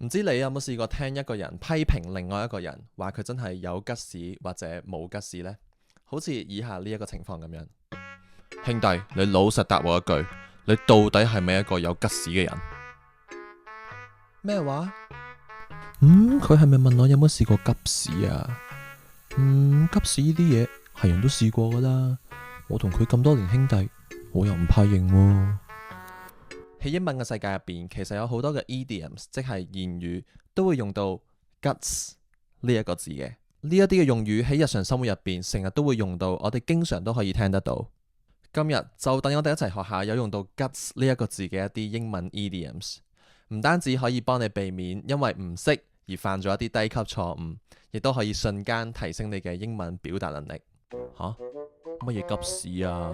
唔知你有冇試過聽一個人批評另外一個人，話佢真係有吉屎或者冇吉屎呢？好似以下呢一個情況咁樣。兄弟，你老實答我一句，你到底係咪一個有吉屎嘅人？咩話？佢係咪問我有冇試過急屎啊？急屎呢啲嘢係人都試過噶啦。我同佢咁多年兄弟，我又唔怕認喎。喺英文嘅世界入邊，其實有好多嘅 idioms，即係言語都會用到 guts 呢一個字嘅。呢一啲嘅用語喺日常生活入邊，成日都會用到，我哋經常都可以聽得到。今日就等我哋一齊學下有用到 guts 呢一個字嘅一啲英文 idioms，唔單止可以幫你避免因為唔識而犯咗一啲低級錯誤，亦都可以瞬間提升你嘅英文表達能力。吓？乜嘢急屎啊？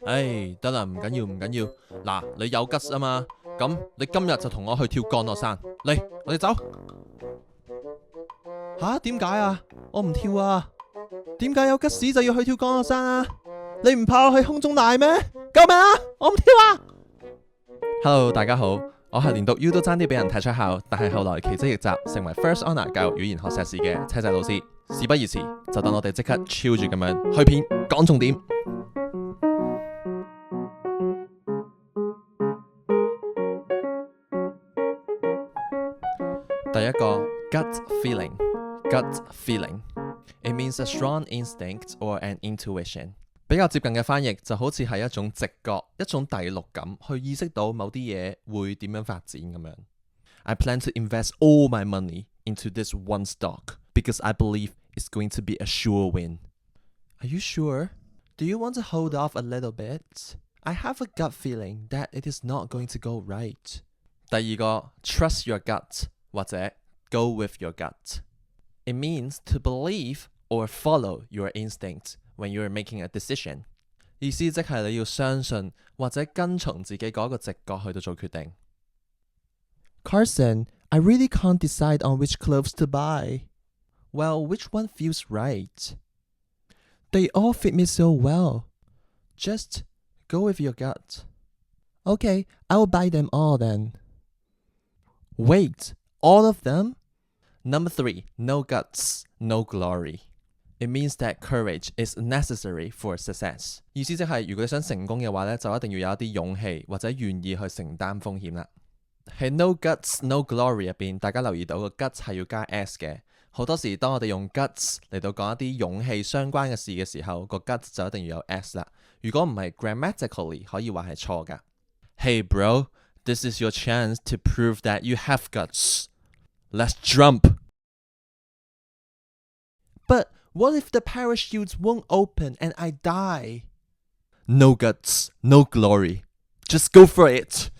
得啦，唔緊要唔緊要。嗱，你有吉啊嘛，咁你今日就同我去跳降落傘。嚟，我哋走。吓？點解啊？我唔跳啊？點解有吉屎就要去跳降落傘啊？你唔怕我喺空中賴咩？救命啊！我唔跳啊！Hello， 大家好，我係連讀 U 都爭啲俾人踢出校，但係後來奇蹟逆襲，成為 First Honour 教育語言學碩士嘅車仔老師。事不宜遲，就等我哋即刻超住咁樣去片講重點。第一個 gut feeling，gut feeling，it means a strong instinct or an intuition。比較接近嘅翻譯就好似係一種直覺，一種第六感，去意識到某啲嘢會點樣發展咁樣。I plan to invest all my money into this one stock because I believe it's going to be a sure win. Are you sure? Do you want to hold off a little bit? I have a gut feeling that it is not going to go right. 第二個 trust your gut 或者 go with your gut. It means to believe or follow your instinct when you are making a decision. 意思即係你要相信或者跟從自己嗰個直覺去到做決定。Carson, I really can't decide on which clothes to buy. Well, which one feels right? They all fit me so well. Just go with your gut. Okay, I will buy them all then. Wait, all of them? Number 3, no guts, no glory. It means that courage is necessary for success. 意思即係如果你想成功嘅話呢，就一定要有一啲勇氣或者願意去承擔風險啦。喺 no guts no glory 入邊，大家留意到個 guts 係要加 s 嘅。好多時當我哋用 guts 嚟到講一啲勇氣相關嘅事嘅時候，個 guts 就一定要有 s 啦。如果唔係 grammatically 可以話係錯㗎。Hey bro, this is your chance to prove that you have guts. Let's jump. But what if the parachutes won't open and I die? No guts, no glory. Just go for it.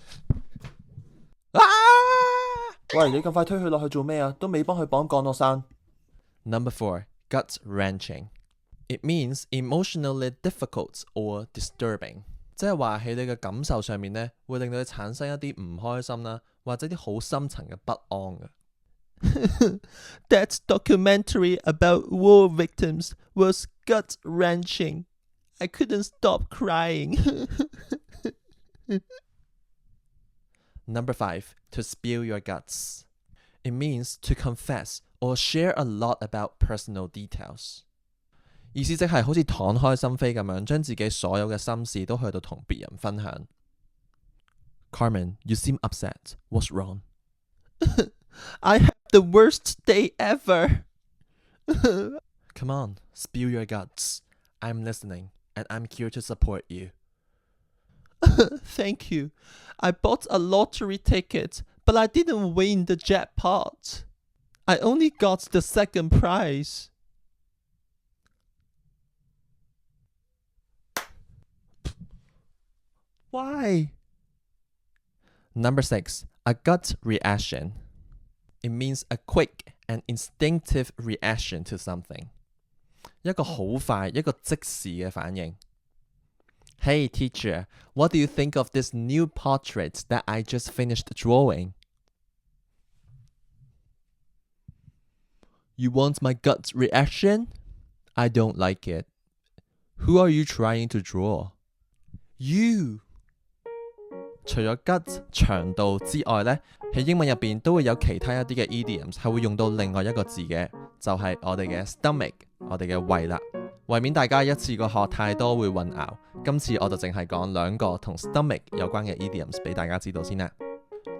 喂，你咁快推佢落去做咩啊？都未幫佢綁降落傘。Number 4, gut wrenching. It means emotionally difficult or disturbing. 即係話喺你嘅感受上面呢，會令到你產生一啲唔開心啦，或者啲好深層嘅不安嘅。That documentary about war victims was gut wrenching. I couldn't stop crying. Number 5, to spill your guts. It means to confess or share a lot about personal details. 意思即係好似敞開心扉咁樣，將自己所有嘅心事都去到同別人分享。Carmen, you seem upset. What's wrong? I have the worst day ever. Come on, spill your guts. I'm listening, and I'm here to support you. Thank you. I bought a lottery ticket, but I didn't win the jackpot. I only got the second prize. Why? Number 6, a gut reaction. It means a quick and instinctive reaction to something. 一個好快，一個即時嘅反應。Hey teacher, what do you think of this new portrait that I just finished drawing? You want my gut reaction? I don't like it. Who are you trying to draw? You. 除咗 gut 腸道之外呢，喺英文入邊都會有其他一啲嘅 idioms 係會用到另外一個字嘅，就係我哋嘅 stomach， 我哋嘅胃啦。為免大家一次過學太多會混淆，今次我就淨係講兩個同 stomach 有關嘅 idioms 俾大家知道先啦。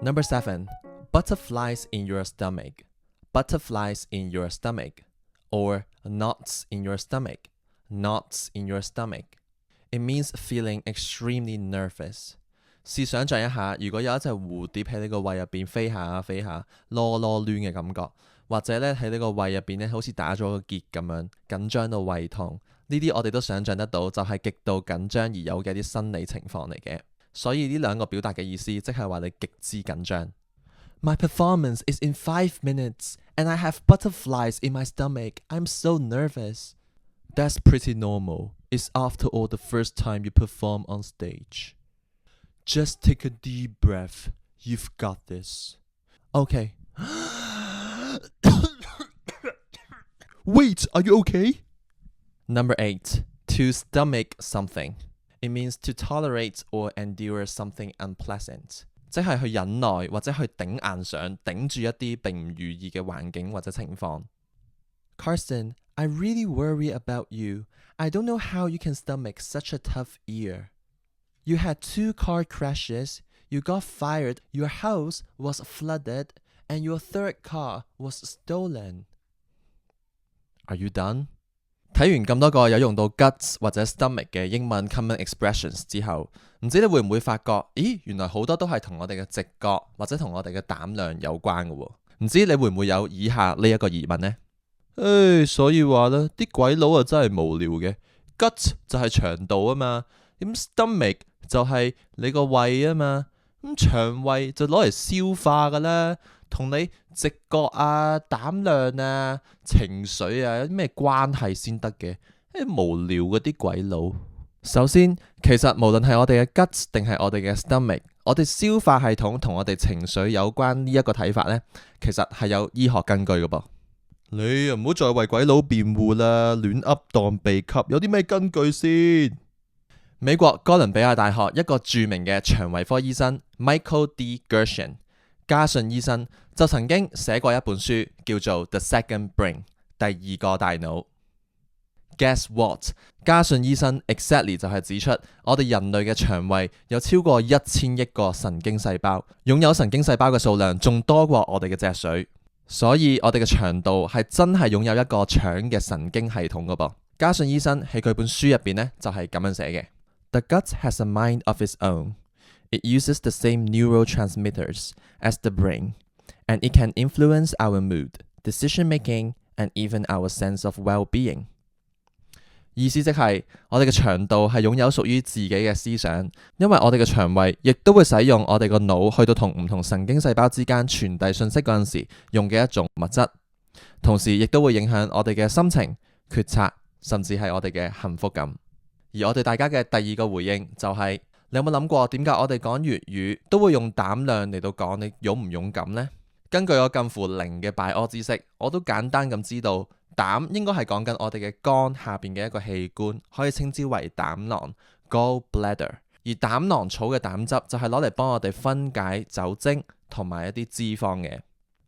Number 7. Butterflies in your stomach. Butterflies in your stomach. Or knots in your stomach. Knots in your stomach. It means feeling extremely nervous. 試想像一下，如果有一隻蝴蝶喺你個胃入邊飛下飛下，囉囉攣嘅感覺，或者咧喺你個胃入邊咧好似打咗個結咁樣，緊張到胃痛，呢啲我哋都想像得到，就係極度緊張而有嘅一啲生理情況嚟嘅。所以呢兩個表達嘅意思，即係話你極之緊張。My performance is in 5 minutes, and I have butterflies in my stomach. I'm so nervous. That's pretty normal. It's after all the first time you perform on stage. Just take a deep breath. You've got this. Okay. Wait, are you okay? Number 8. To stomach something. It means to tolerate or endure something unpleasant. 即係去忍耐或者去頂硬上，頂住一啲並唔如意嘅環境或者情況。Carson, I really worry about you. I don't know how you can stomach such a tough year. You had 2 car crashes, you got fired, your house was flooded, and your 3rd car was stolen. Are you done? 睇完咁多個有用到 guts 或者 stomach 嘅英文 common expressions 之後，唔知你會唔會發覺，咦，原來好多都係同我哋嘅直覺或者同我哋嘅膽量有關嘅喎。唔知你會唔會有以下呢一個疑問呢？所以話呢啲鬼佬啊真係無聊嘅。gut 就係腸道啊嘛，咁 stomach 就係你個胃啊嘛，咁腸胃就攞嚟消化噶啦，同你直覺啊、膽量啊、情緒啊有啲咩關係先得嘅？無聊嗰啲鬼佬。首先，其實無論係我哋嘅 guts 定係我哋嘅 stomach， 我哋消化系統同我哋情緒有關呢一個睇法呢，其實係有醫學根據嘅噃。你又唔好再為鬼佬辯護啦，亂噏當秘笈，有啲咩根據先？美國哥倫比亞大學一個著名嘅腸胃科醫生 Michael D. Gerson 嘉信醫生就曾經寫過一本書叫做 The Second Brain 第二個大腦。Guess what？ 嘉信醫生 exactly 就係指出，我哋人類嘅腸胃有超過1000億個神經細胞，擁有神經細胞嘅數量仲多過我哋嘅脊髓，所以我哋嘅腸道係真係擁有一個腸嘅神經系統㗎噃。嘉信醫生喺佢本書入邊呢，就係咁樣寫嘅。The gut has a mind of its own. It uses the same neurotransmitters as the brain, and it can influence our mood, decision-making, and even our sense of well-being. 意思即係我哋嘅腸道係擁有屬於自己嘅思想，因為我哋嘅腸胃亦都會使用我哋個腦去到同唔同神經細胞之間傳遞信息嗰陣時用嘅一種物質，同時亦都會影響我哋嘅心情、決策，甚至係我哋嘅幸福感。而我哋大家嘅第二個回應就係，你有冇諗過點解我哋講粵語都會用膽量嚟到講你勇唔勇敢呢？根據我近乎零嘅拜屙知識，我都簡單咁知道膽應該係講緊我哋嘅肝下邊嘅一個器官，可以稱之為膽囊 gallbladder。而膽囊草嘅膽汁就係攞嚟幫我哋分解酒精同埋一啲脂肪嘅。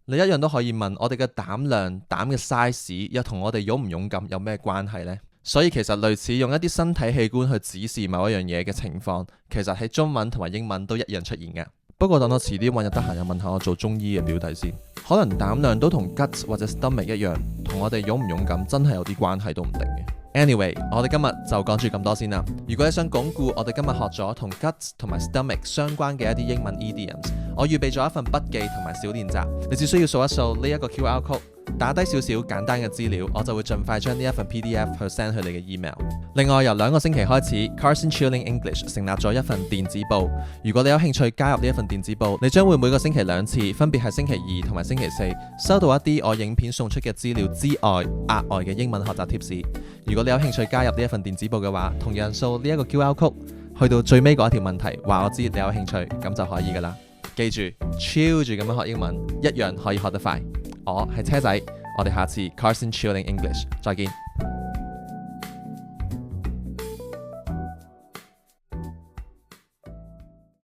你一樣都可以問，我哋嘅膽量、膽嘅 size 又同我哋勇唔勇敢有咩關係呢？所以其實類似用一啲身體器官去指示某一樣嘢嘅情況，其實喺中文同埋英文都一樣出現嘅。不過等我遲啲揾日得閒又問下我做中醫嘅表弟先，可能膽量都同 gut 或者 stomach 一樣，同我哋勇唔勇敢真係有啲關係都唔定嘅。Anyway， 我哋今日就講住咁多先啦。如果你想鞏固我哋今日學咗同 guts 同埋 stomach 相關嘅一啲英文 idioms， 我預備咗一份筆記同埋小練習，你只需要掃一掃呢一個 QR code， 打低少少簡單嘅資料，我就會盡快將呢一份 PDF 去 send 去你嘅 email。另外由2個星期開始 Carson Chilling English 成立咗一份電子報，如果你有興趣加入呢一份電子報，你將會每個星期2次，分別係星期2同埋星期4，收到一啲我影片送出嘅資料之外額外嘅英文學習貼士。如果你有興趣加入呢一份電子報嘅話，同樣掃呢一個 QR code， 去到最尾嗰一條問題話我知你有興趣，咁就可以噶啦。記住 chill 住咁樣學英文，一樣可以學得快。我係車仔，我哋下次 Carson Chilling English 再見。